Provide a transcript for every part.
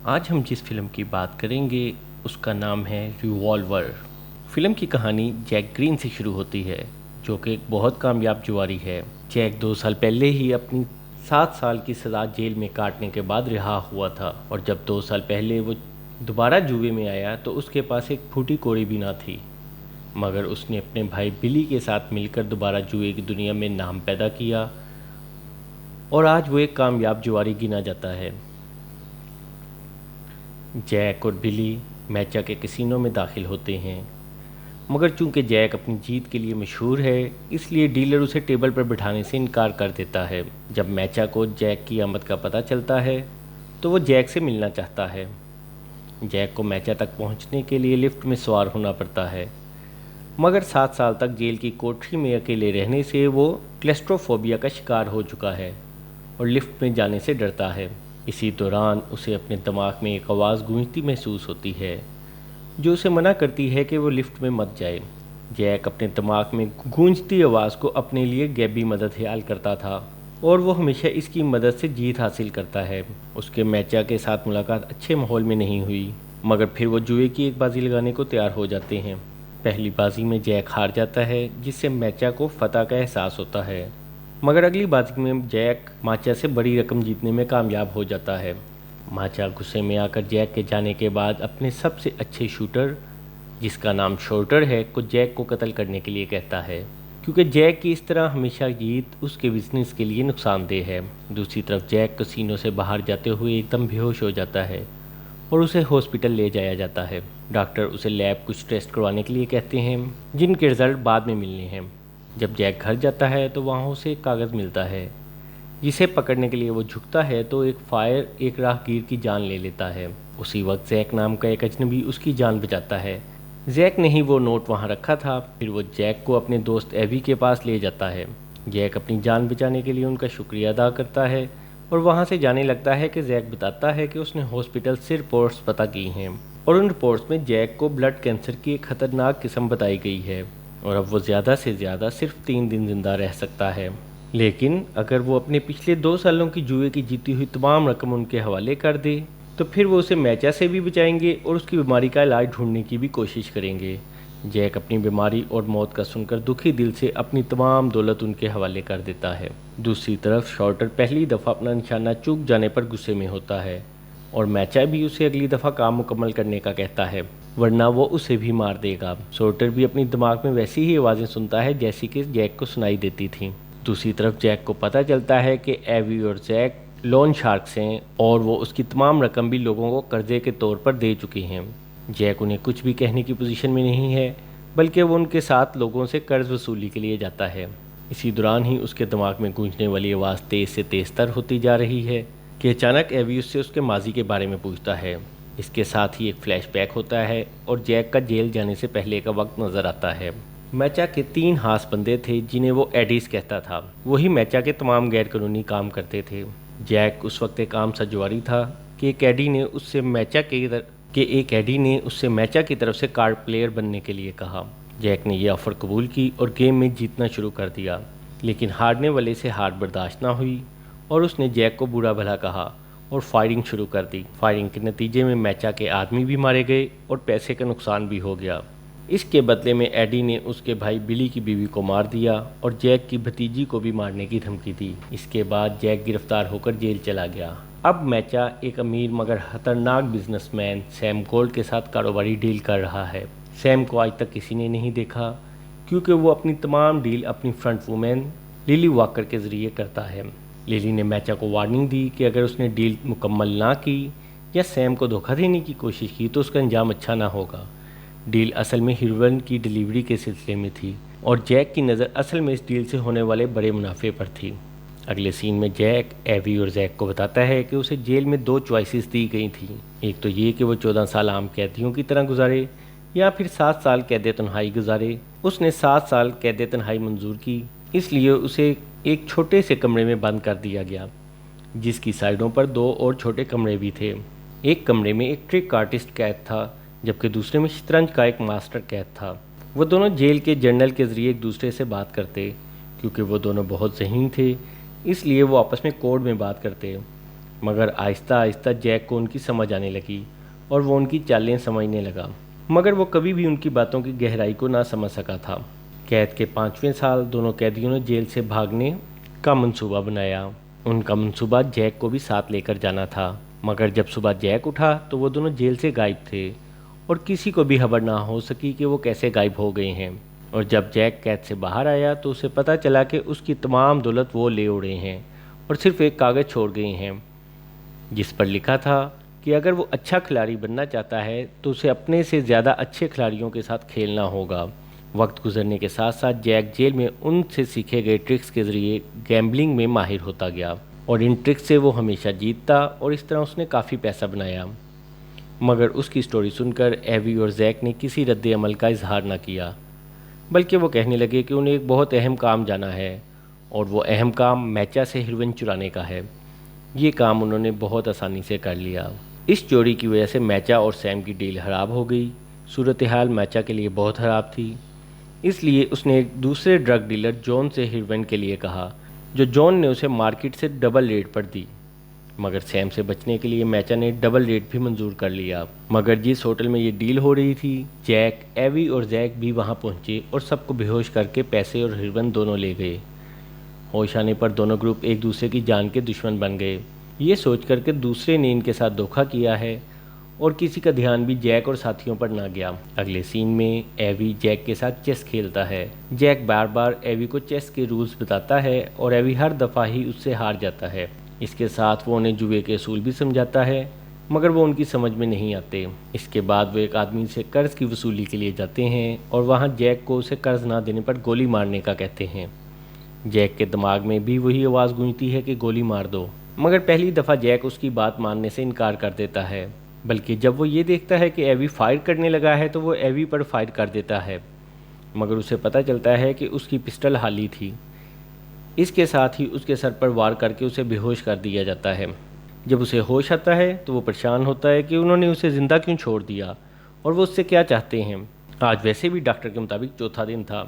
آج ہم جس فلم کی بات کریں گے اس کا نام ہے ریوالور۔ فلم کی کہانی جیک گرین سے شروع ہوتی ہے، جو کہ ایک بہت کامیاب جواری ہے۔ جیک 2 سال پہلے ہی اپنی 7 سال کی سزا جیل میں کاٹنے کے بعد رہا ہوا تھا، اور جب 2 سال پہلے وہ دوبارہ جوئے میں آیا تو اس کے پاس ایک پھوٹی کوڑی بھی نہ تھی، مگر اس نے اپنے بھائی بلی کے ساتھ مل کر دوبارہ جوئے کی دنیا میں نام پیدا کیا، اور آج وہ ایک کامیاب جواری گنا جاتا ہے۔ جیک اور بلی میچا کے کسینو میں داخل ہوتے ہیں، مگر چونکہ جیک اپنی جیت کے لیے مشہور ہے، اس لیے ڈیلر اسے ٹیبل پر بٹھانے سے انکار کر دیتا ہے۔ جب میچا کو جیک کی آمد کا پتہ چلتا ہے تو وہ جیک سے ملنا چاہتا ہے۔ جیک کو میچا تک پہنچنے کے لیے لفٹ میں سوار ہونا پڑتا ہے، مگر 7 سال تک جیل کی کوٹری میں اکیلے رہنے سے وہ کلیسٹروفوبیا کا شکار ہو چکا ہے اور لفٹ میں جانے سے ڈرتا ہے۔ اسی دوران اسے اپنے دماغ میں ایک آواز گونجتی محسوس ہوتی ہے جو اسے منع کرتی ہے کہ وہ لفٹ میں مت جائے۔ جیک اپنے دماغ میں گونجتی آواز کو اپنے لیے غیبی مدد خیال کرتا تھا، اور وہ ہمیشہ اس کی مدد سے جیت حاصل کرتا ہے۔ اس کے میچا کے ساتھ ملاقات اچھے ماحول میں نہیں ہوئی، مگر پھر وہ جوئے کی ایک بازی لگانے کو تیار ہو جاتے ہیں۔ پہلی بازی میں جیک ہار جاتا ہے، جس سے میچا کو فتح کا احساس ہوتا ہے، مگر اگلی بازی میں جیک ماچا سے بڑی رقم جیتنے میں کامیاب ہو جاتا ہے۔ ماچا غصے میں آ کر جیک کے جانے کے بعد اپنے سب سے اچھے شوٹر، جس کا نام شورٹر ہے، کو جیک کو قتل کرنے کے لیے کہتا ہے، کیونکہ جیک کی اس طرح ہمیشہ جیت اس کے بزنس کے لیے نقصان دہ ہے۔ دوسری طرف جیک کسینو سے باہر جاتے ہوئے ایک دم بے ہوش ہو جاتا ہے اور اسے ہاسپٹل لے جایا جاتا ہے۔ ڈاکٹر اسے لیب کچھ ٹیسٹ کروانے کے لیے کہتے ہیں، جن کے رزلٹ بعد میں ملنے ہیں۔ جب جیک گھر جاتا ہے تو وہاں اسے ایک کاغذ ملتا ہے، جسے پکڑنے کے لیے وہ جھکتا ہے تو ایک فائر ایک راہگیر کی جان لے لیتا ہے۔ اسی وقت زیک نام کا ایک اجنبی اس کی جان بچاتا ہے۔ زیک نے ہی وہ نوٹ وہاں رکھا تھا۔ پھر وہ جیک کو اپنے دوست ایوی کے پاس لے جاتا ہے۔ جیک اپنی جان بچانے کے لیے ان کا شکریہ ادا کرتا ہے اور وہاں سے جانے لگتا ہے کہ زیک بتاتا ہے کہ اس نے ہاسپٹل سے رپورٹس پتہ کی ہیں، اور ان رپورٹس میں جیک کو بلڈ کینسر کی ایک خطرناک قسم بتائی گئی ہے، اور اب وہ زیادہ سے زیادہ صرف 3 دن زندہ رہ سکتا ہے۔ لیکن اگر وہ اپنے پچھلے 2 سالوں کی جوئے کی جیتی ہوئی تمام رقم ان کے حوالے کر دے تو پھر وہ اسے میچا سے بھی بچائیں گے اور اس کی بیماری کا علاج ڈھونڈنے کی بھی کوشش کریں گے۔ جیک اپنی بیماری اور موت کا سن کر دکھی دل سے اپنی تمام دولت ان کے حوالے کر دیتا ہے۔ دوسری طرف شارٹر پہلی دفعہ اپنا نشانہ چوک جانے پر غصے میں ہوتا ہے، اور میچا بھی اسے اگلی دفعہ کام مکمل کرنے کا کہتا ہے، ورنہ وہ اسے بھی مار دے گا۔ شارٹر بھی اپنی دماغ میں ویسی ہی آوازیں سنتا ہے جیسی کہ جیک کو سنائی دیتی تھیں۔ دوسری طرف جیک کو پتہ چلتا ہے کہ ایوی اور زیک لون شارکس ہیں، اور وہ اس کی تمام رقم بھی لوگوں کو قرضے کے طور پر دے چکے ہیں۔ جیک انہیں کچھ بھی کہنے کی پوزیشن میں نہیں ہے، بلکہ وہ ان کے ساتھ لوگوں سے قرض وصولی کے لیے جاتا ہے۔ اسی دوران ہی اس کے دماغ میں گونجنے والی آواز تیز سے تیز تر ہوتی جا رہی ہے کہ اچانک ایوی اس سے اس کے ماضی کے بارے میں پوچھتا ہے۔ اس کے ساتھ ہی ایک فلیش بیک ہوتا ہے اور جیک کا جیل جانے سے پہلے کا وقت نظر آتا ہے۔ میچا کے 3 خاص بندے تھے جنہیں وہ ایڈیز کہتا تھا، وہی میچا کے تمام غیر قانونی کام کرتے تھے۔ جیک اس وقت ایک عام سا جواری تھا کہ ایک ایڈی نے اس سے میچا کی طرف سے کارڈ پلیئر بننے کے لیے کہا۔ جیک نے یہ آفر قبول کی اور گیم میں جیتنا شروع کر دیا، لیکن ہارنے والے سے ہار برداشت نہ ہوئی اور اس نے جیک کو برا بھلا کہا اور فائرنگ شروع کر دی۔ فائرنگ کے نتیجے میں میچا کے آدمی بھی مارے گئے اور پیسے کا نقصان بھی ہو گیا۔ اس کے بدلے میں ایڈی نے اس کے بھائی بلی کی بیوی کو مار دیا اور جیک کی بھتیجی کو بھی مارنے کی دھمکی دی۔ اس کے بعد جیک گرفتار ہو کر جیل چلا گیا۔ اب میچا ایک امیر مگر خطرناک بزنس مین سیم گولڈ کے ساتھ کاروباری ڈیل کر رہا ہے۔ سیم کو آج تک کسی نے نہیں دیکھا، کیونکہ وہ اپنی تمام ڈیل اپنی فرنٹ وومین لیلی واکر کے ذریعے کرتا ہے۔ لیلی نے میچا کو وارننگ دی کہ اگر اس نے ڈیل مکمل نہ کی یا سیم کو دھوکہ دینے کی کوشش کی تو اس کا انجام اچھا نہ ہوگا۔ ڈیل اصل میں ہیروئن کی ڈیلیوری کے سلسلے میں تھی، اور جیک کی نظر اصل میں اس ڈیل سے ہونے والے بڑے منافع پر تھی۔ اگلے سین میں جیک ایوی اور زیک کو بتاتا ہے کہ اسے جیل میں 2 چوائسز دی گئی تھیں، ایک تو یہ کہ وہ 14 سال عام قیدیوں کی طرح گزارے یا پھر 7 سال قید تنہائی گزارے۔ اس نے 7 سال قید تنہائی منظور کی، اس لیے اسے ایک چھوٹے سے کمرے میں بند کر دیا گیا، جس کی سائڈوں پر 2 اور چھوٹے کمرے بھی تھے۔ ایک کمرے میں ایک ٹرک آرٹسٹ قید تھا، جبکہ دوسرے میں شطرنج کا ایک ماسٹر قید تھا۔ وہ دونوں جیل کے جرنل کے ذریعے ایک دوسرے سے بات کرتے، کیونکہ وہ دونوں بہت ذہین تھے، اس لیے وہ آپس میں کوڈ میں بات کرتے۔ مگر آہستہ آہستہ جیک کو ان کی سمجھ آنے لگی اور وہ ان کی چالیں سمجھنے لگا، مگر وہ کبھی بھی ان کی باتوں کی گہرائی کو نہ سمجھ سکا تھا۔ قید کے 5ویں سال دونوں قیدیوں نے جیل سے بھاگنے کا منصوبہ بنایا۔ ان کا منصوبہ جیک کو بھی ساتھ لے کر جانا تھا، مگر جب صبح جیک اٹھا تو وہ دونوں جیل سے غائب تھے اور کسی کو بھی خبر نہ ہو سکی کہ وہ کیسے غائب ہو گئے ہیں۔ اور جب جیک قید سے باہر آیا تو اسے پتہ چلا کہ اس کی تمام دولت وہ لے اڑے ہیں اور صرف ایک کاغذ چھوڑ گئے ہیں جس پر لکھا تھا کہ اگر وہ اچھا کھلاڑی بننا چاہتا ہے تو اسے اپنے سے زیادہ اچھے کھلاڑیوں کے ساتھ کھیلنا ہوگا۔ وقت گزرنے کے ساتھ ساتھ جیک جیل میں ان سے سیکھے گئے ٹرکس کے ذریعے گیمبلنگ میں ماہر ہوتا گیا اور ان ٹرکس سے وہ ہمیشہ جیتتا اور اس طرح اس نے کافی پیسہ بنایا۔ مگر اس کی سٹوری سن کر ایوی اور زیک نے کسی رد عمل کا اظہار نہ کیا، بلکہ وہ کہنے لگے کہ انہیں ایک بہت اہم کام جانا ہے اور وہ اہم کام میچا سے ہیروئن چرانے کا ہے۔ یہ کام انہوں نے بہت آسانی سے کر لیا۔ اس چوری کی وجہ سے میچا اور سیم کی ڈیل خراب ہو گئی۔ صورتحال میچا کے لیے بہت خراب تھی، اس لیے اس نے ایک دوسرے ڈرگ ڈیلر جون سے ہیروئن کے لیے کہا، جو جون نے اسے مارکیٹ سے ڈبل ریٹ پر دی۔ مگر سیم سے بچنے کے لیے میچا نے ڈبل ریٹ بھی منظور کر لیا۔ مگر جس ہوٹل میں یہ ڈیل ہو رہی تھی، جیک، ایوی اور زیک بھی وہاں پہنچے اور سب کو بے ہوش کر کے پیسے اور ہیروئن دونوں لے گئے۔ ہوش آنے پر دونوں گروپ ایک دوسرے کی جان کے دشمن بن گئے، یہ سوچ کر کہ دوسرے نے ان کے ساتھ دھوکہ کیا ہے، اور کسی کا دھیان بھی جیک اور ساتھیوں پر نہ گیا۔ اگلے سین میں ایوی جیک کے ساتھ چیس کھیلتا ہے۔ جیک بار بار ایوی کو چیس کے رولز بتاتا ہے اور ایوی ہر دفعہ ہی اس سے ہار جاتا ہے۔ اس کے ساتھ وہ انہیں جوئے کے اصول بھی سمجھاتا ہے، مگر وہ ان کی سمجھ میں نہیں آتے۔ اس کے بعد وہ ایک آدمی سے قرض کی وصولی کے لیے جاتے ہیں اور وہاں جیک کو اسے قرض نہ دینے پر گولی مارنے کا کہتے ہیں۔ جیک کے دماغ میں بھی وہی آواز گونجتی ہے کہ گولی مار دو، مگر پہلی دفعہ جیک اس کی بات ماننے سے انکار کر دیتا ہے، بلکہ جب وہ یہ دیکھتا ہے کہ ایوی فائر کرنے لگا ہے تو وہ ایوی پر فائر کر دیتا ہے، مگر اسے پتہ چلتا ہے کہ اس کی پسٹل خالی تھی۔ اس کے ساتھ ہی اس کے سر پر وار کر کے اسے بے ہوش کر دیا جاتا ہے۔ جب اسے ہوش آتا ہے تو وہ پریشان ہوتا ہے کہ انہوں نے اسے زندہ کیوں چھوڑ دیا اور وہ اس سے کیا چاہتے ہیں۔ آج ویسے بھی ڈاکٹر کے مطابق چوتھا دن تھا،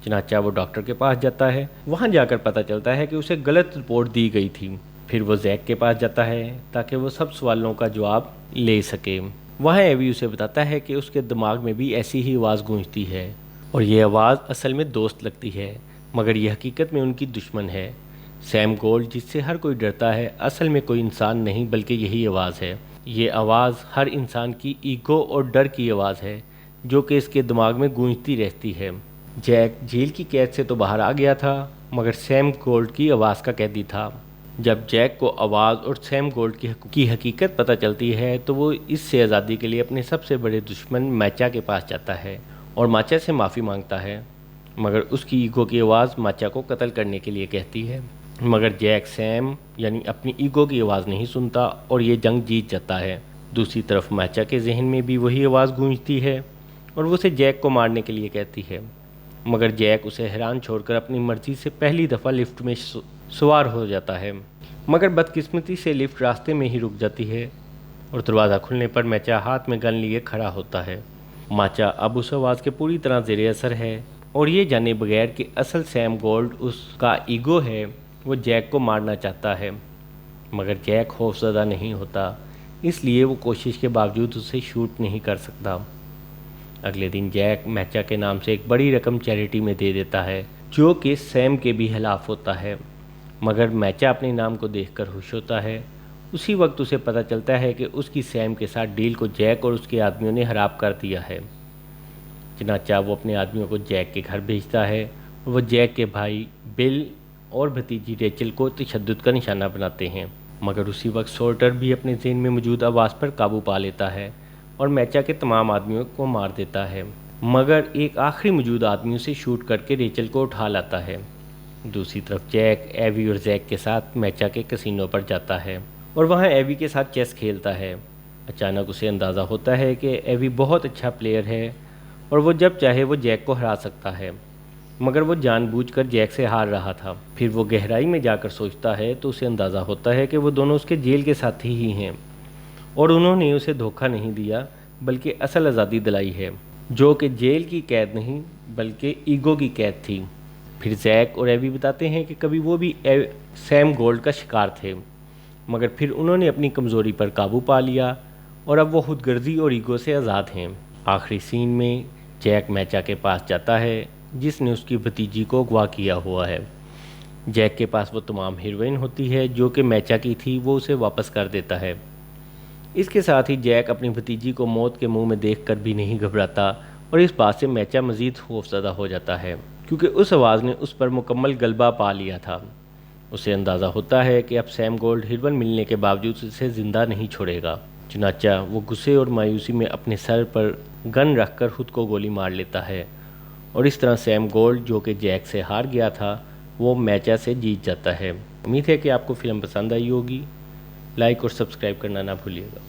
چنانچہ وہ ڈاکٹر کے پاس جاتا ہے۔ وہاں جا کر پتہ چلتا ہے کہ اسے غلط رپورٹ دی گئی تھی۔ پھر وہ زیک کے پاس جاتا ہے تاکہ وہ سب سوالوں کا جواب لے سکے۔ وہاں ایوی اسے بتاتا ہے کہ اس کے دماغ میں بھی ایسی ہی آواز گونجتی ہے اور یہ آواز اصل میں دوست لگتی ہے، مگر یہ حقیقت میں ان کی دشمن ہے۔ سیم گولڈ، جس سے ہر کوئی ڈرتا ہے، اصل میں کوئی انسان نہیں بلکہ یہی آواز ہے۔ یہ آواز ہر انسان کی ایگو اور ڈر کی آواز ہے جو کہ اس کے دماغ میں گونجتی رہتی ہے۔ جیک جیل کی قید سے تو باہر آ گیا تھا، مگر سیم گولڈ کی آواز کا قیدی تھا۔ جب جیک کو آواز اور سیم گولڈ کی حقیقت پتہ چلتی ہے تو وہ اس سے آزادی کے لیے اپنے سب سے بڑے دشمن میچا کے پاس جاتا ہے اور میچا سے معافی مانگتا ہے، مگر اس کی ایگو کی آواز میچا کو قتل کرنے کے لیے کہتی ہے۔ مگر جیک سیم یعنی اپنی ایگو کی آواز نہیں سنتا اور یہ جنگ جیت جاتا ہے۔ دوسری طرف میچا کے ذہن میں بھی وہی آواز گونجتی ہے اور وہ اسے جیک کو مارنے کے لیے کہتی ہے، مگر جیک اسے حیران چھوڑ کر اپنی مرضی سے پہلی دفعہ لفٹ میں سوار ہو جاتا ہے، مگر بدقسمتی سے لفٹ راستے میں ہی رک جاتی ہے اور دروازہ کھلنے پر میچا ہاتھ میں گن لیے کھڑا ہوتا ہے۔ میچا اب اس آواز کے پوری طرح زیر اثر ہے اور یہ جانے بغیر کہ اصل سیم گولڈ اس کا ایگو ہے، وہ جیک کو مارنا چاہتا ہے، مگر جیک خوفزدہ نہیں ہوتا، اس لیے وہ کوشش کے باوجود اسے شوٹ نہیں کر سکتا۔ اگلے دن جیک میچا کے نام سے ایک بڑی رقم چیریٹی میں دے دیتا ہے جو کہ سیم کے بھی خلاف ہوتا ہے، مگر میچا اپنے نام کو دیکھ کر خوش ہوتا ہے۔ اسی وقت اسے پتہ چلتا ہے کہ اس کی سیم کے ساتھ ڈیل کو جیک اور اس کے آدمیوں نے خراب کر دیا ہے۔ چنانچہ وہ اپنے آدمیوں کو جیک کے گھر بھیجتا ہے اور وہ جیک کے بھائی بل اور بھتیجی ریچل کو تشدد کا نشانہ بناتے ہیں، مگر اسی وقت سورٹر بھی اپنے ذہن میں موجود آواز پر قابو پا لیتا ہے اور میچا کے تمام آدمیوں کو مار دیتا ہے، مگر ایک آخری موجود آدمیوں سے شوٹ کر کے ریچل کو اٹھا لاتا ہے۔ دوسری طرف جیک ایوی اور زیک کے ساتھ میچا کے کسینو پر جاتا ہے اور وہاں ایوی کے ساتھ چیس کھیلتا ہے۔ اچانک اسے اندازہ ہوتا ہے کہ ایوی بہت اچھا پلیئر ہے اور وہ جب چاہے وہ جیک کو ہرا سکتا ہے، مگر وہ جان بوجھ کر جیک سے ہار رہا تھا۔ پھر وہ گہرائی میں جا کر سوچتا ہے تو اسے اندازہ ہوتا ہے کہ وہ دونوں اس کے جیل کے ساتھی ہی ہیں اور انہوں نے اسے دھوکہ نہیں دیا بلکہ اصل آزادی دلائی ہے، جو کہ جیل کی قید نہیں بلکہ ایگو کی قید تھی۔ پھر زیک اور ایوی بتاتے ہیں کہ کبھی وہ بھی سیم گولڈ کا شکار تھے، مگر پھر انہوں نے اپنی کمزوری پر قابو پا لیا اور اب وہ خود غرضی اور ایگو سے آزاد ہیں۔ آخری سین میں جیک میچا کے پاس جاتا ہے جس نے اس کی بھتیجی کو اغوا کیا ہوا ہے۔ جیک کے پاس وہ تمام ہیروئن ہوتی ہے جو کہ میچا کی تھی، وہ اسے واپس کر دیتا ہے۔ اس کے ساتھ ہی جیک اپنی بھتیجی کو موت کے منہ میں دیکھ کر بھی نہیں گھبراتا اور اس بات سے میچا مزید خوفزدہ ہو جاتا ہے کیونکہ اس آواز نے اس پر مکمل غلبہ پا لیا تھا۔ اسے اندازہ ہوتا ہے کہ اب سیم گولڈ ہیروئن ملنے کے باوجود اسے زندہ نہیں چھوڑے گا، چنانچہ وہ غصے اور مایوسی میں اپنے سر پر گن رکھ کر خود کو گولی مار لیتا ہے اور اس طرح سیم گولڈ جو کہ جیک سے ہار گیا تھا وہ میچا سے جیت جاتا ہے۔ امید ہے کہ آپ کو فلم پسند آئی ہوگی۔ لائک اور سبسکرائب کرنا نہ بھولیے گا۔